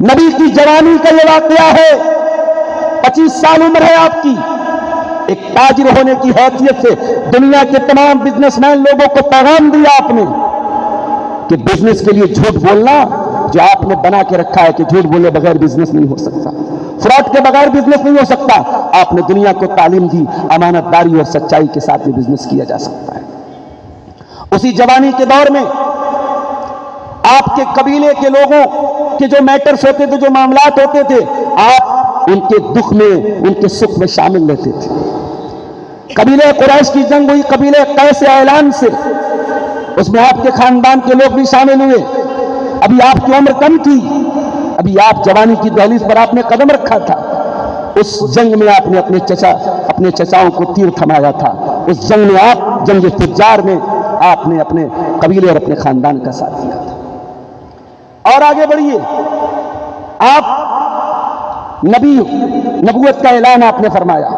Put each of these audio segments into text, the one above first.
نبی کی جوانی کا یہ واقعہ ہے، 25 سال عمر ہے آپ کی، ایک تاجر ہونے کی حیثیت سے دنیا کے تمام بزنس مین لوگوں کو پیغام دیا آپ نے کہ بزنس کے لیے جھوٹ بولنا جو آپ نے بنا کے رکھا ہے کہ جھوٹ بولے بغیر بزنس نہیں ہو سکتا، فراڈ کے بغیر بزنس نہیں ہو سکتا، آپ نے دنیا کو تعلیم دی امانت داری اور سچائی کے ساتھ بھی بزنس کیا جا سکتا ہے۔ اسی جوانی کے دور میں آپ کے قبیلے کے لوگوں کے جو میٹرز ہوتے تھے، جو معاملات ہوتے تھے، آپ ان کے دکھ میں ان کے سکھ میں شامل لیتے تھے۔ قبیلے قریش کی جنگ ہوئی قبیلے قیس اعلان سے، اس میں آپ کے خاندان کے لوگ بھی شامل ہوئے۔ ابھی آپ کی عمر کم تھی، ابھی آپ جوانی کی دہلیز پر آپ نے قدم رکھا تھا۔ اس جنگ میں آپ نے اپنے چچاؤں کو تیر تھمایا تھا، اس جنگ میں آپ جنگ فجار میں آپ نے اپنے قبیلے اور اپنے خاندان کا ساتھ دیا تھا۔ اور آگے بڑھیے، آپ نبی، نبوت کا اعلان آپ نے فرمایا۔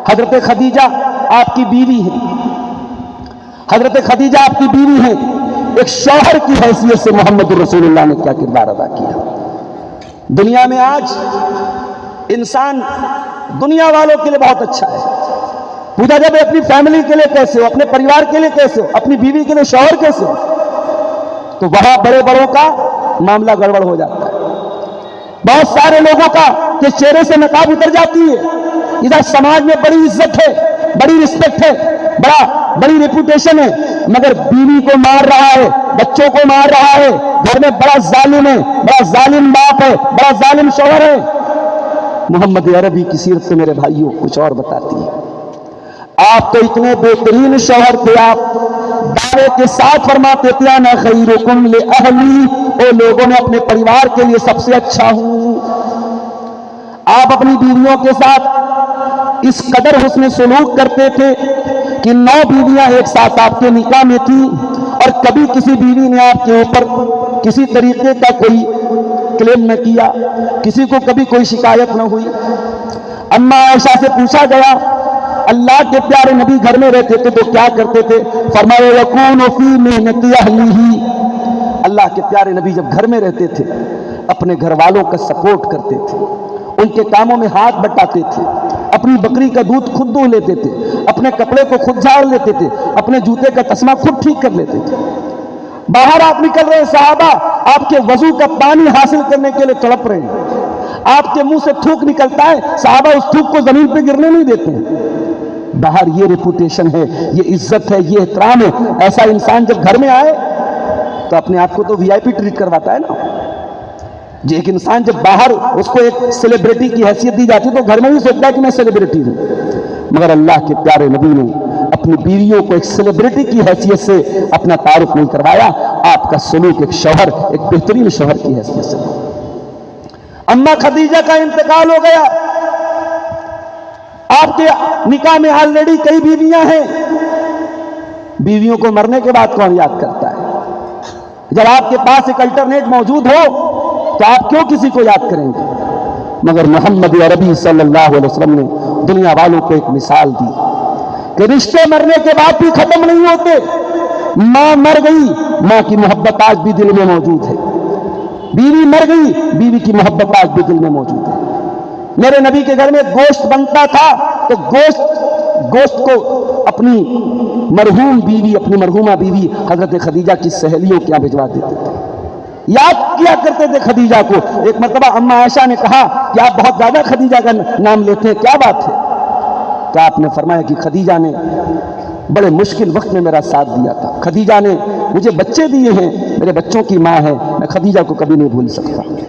حضرت خدیجہ آپ کی بیوی ہے، حضرت خدیجہ آپ کی بیوی ہے، ایک شوہر کی حیثیت سے محمد رسول اللہ نے کیا کردار ادا کیا۔ دنیا میں آج انسان دنیا والوں کے لیے بہت اچھا ہے، پوچھا جب اپنی فیملی کے لیے کیسے ہو، اپنے پریوار کے لیے کیسے ہو، اپنی بیوی کے لیے شوہر کیسے ہو، تو وہاں بڑے بڑوں کا معاملہ گڑبڑ ہو جاتا ہے۔ بہت سارے لوگوں کا کہ چہرے سے نقاب اتر جاتی ہے۔ ادھر سماج میں بڑی عزت ہے، بڑی رسپیکٹ ہے، بڑی ریپوٹیشن ہے، مگر بیوی کو مار رہا ہے، بچوں کو مار رہا ہے، گھر میں بڑا ظالم ہے، بڑا ظالم باپ ہے، بڑا ظالم شوہر ہے۔ محمد عربی کی سیرت سے میرے بھائیوں کچھ اور بتاتی ہے۔ آپ تو اتنے بہترین شوہر تھے، آپ دعوے کے ساتھ فرماتے تھے انا خیرکم لأہلی، او لوگوں میں اپنے پریوار کے لیے سب سے اچھا ہوں۔ آپ اپنی بیویوں کے ساتھ اس قدر حسن سلوک کرتے تھے کہ 9 بیویاں ایک ساتھ آپ کے نکاح میں تھیں، اور کبھی کسی بیوی نے آپ کے اوپر کسی طریقے کا کوئی کلیم نہ کیا، کسی کو کبھی کوئی شکایت نہ ہوئی۔ اما عائشہ سے پوچھا گیا اللہ کے پیارے نبی گھر میں رہتے تھے تو کیا کرتے تھے؟ فرمایا یکون فی محنت اہلہ، اللہ کے پیارے نبی جب گھر میں رہتے تھے اپنے گھر والوں کا سپورٹ کرتے تھے، ان کے کاموں میں ہاتھ بٹاتے تھے، اپنی بکری کا دودھ خود دو لیتے تھے، اپنے کپڑے کو خود جھاڑ لیتے تھے، اپنے جوتے کا تسمہ خود ٹھیک کر لیتے تھے۔ باہر آپ نکل رہے ہیں، صحابہ آپ کے وضو کا پانی حاصل کرنے کے لیے تڑپ رہے ہیں، آپ کے منہ سے تھوک نکلتا ہے، صحابہ اس تھوک کو زمین پہ گرنے نہیں دیتے ہیں۔ باہر یہ ریپوٹیشن ہے، یہ عزت ہے، یہ احترام ہے۔ ایسا انسان جب گھر میں آئے تو اپنے آپ کو تو وی آئی پی ٹریٹ کرواتا ہے نا۔ جو ایک انسان جب باہر اس کو ایک سیلیبریٹی کی حیثیت دی جاتی ہے تو گھر میں بھی سوچتا ہے کہ میں سیلیبریٹی ہوں، مگر اللہ کے پیارے نبی نے اپنی بیویوں کو ایک سیلیبریٹی کی حیثیت سے اپنا تعارف نہیں کروایا، آپ کا سلوک ایک شوہر، ایک بہترین شوہر کی حیثیت سے۔ اما خدیجہ کا انتقال ہو گیا، آپ کے نکاح میں آلریڈی کئی بیویاں ہیں، بیویوں کو مرنے کے بعد کون یاد کرتا ہے؟ جب آپ کے پاس ایک الٹرنیٹ موجود ہو تو آپ کیوں کسی کو یاد کریں گے؟ مگر محمد عربی صلی اللہ علیہ وسلم نے دنیا والوں کو ایک مثال دی کہ رشتے مرنے کے بعد بھی ختم نہیں ہوتے۔ ماں مر گئی، ماں کی محبت آج بھی دل میں موجود ہے، بیوی مر گئی، بیوی کی محبت آج بھی دل میں موجود ہے۔ میرے نبی کے گھر میں گوشت بنتا تھا تو گوشت کو اپنی مرحوم بیوی، اپنی مرحومہ بیوی حضرت خدیجہ کی سہیلیوں کے یہاں بھجوا دیتے تھے، یاد کیا کرتے تھے خدیجہ کو۔ ایک مرتبہ اما عائشہ نے کہا کہ آپ بہت زیادہ خدیجہ کا نام لیتے ہیں، کیا بات ہے؟ تو آپ نے فرمایا کہ خدیجہ نے بڑے مشکل وقت میں میرا ساتھ دیا تھا، خدیجہ نے مجھے بچے دیے ہیں، میرے بچوں کی ماں ہے، میں خدیجہ کو کبھی نہیں بھول سکتا۔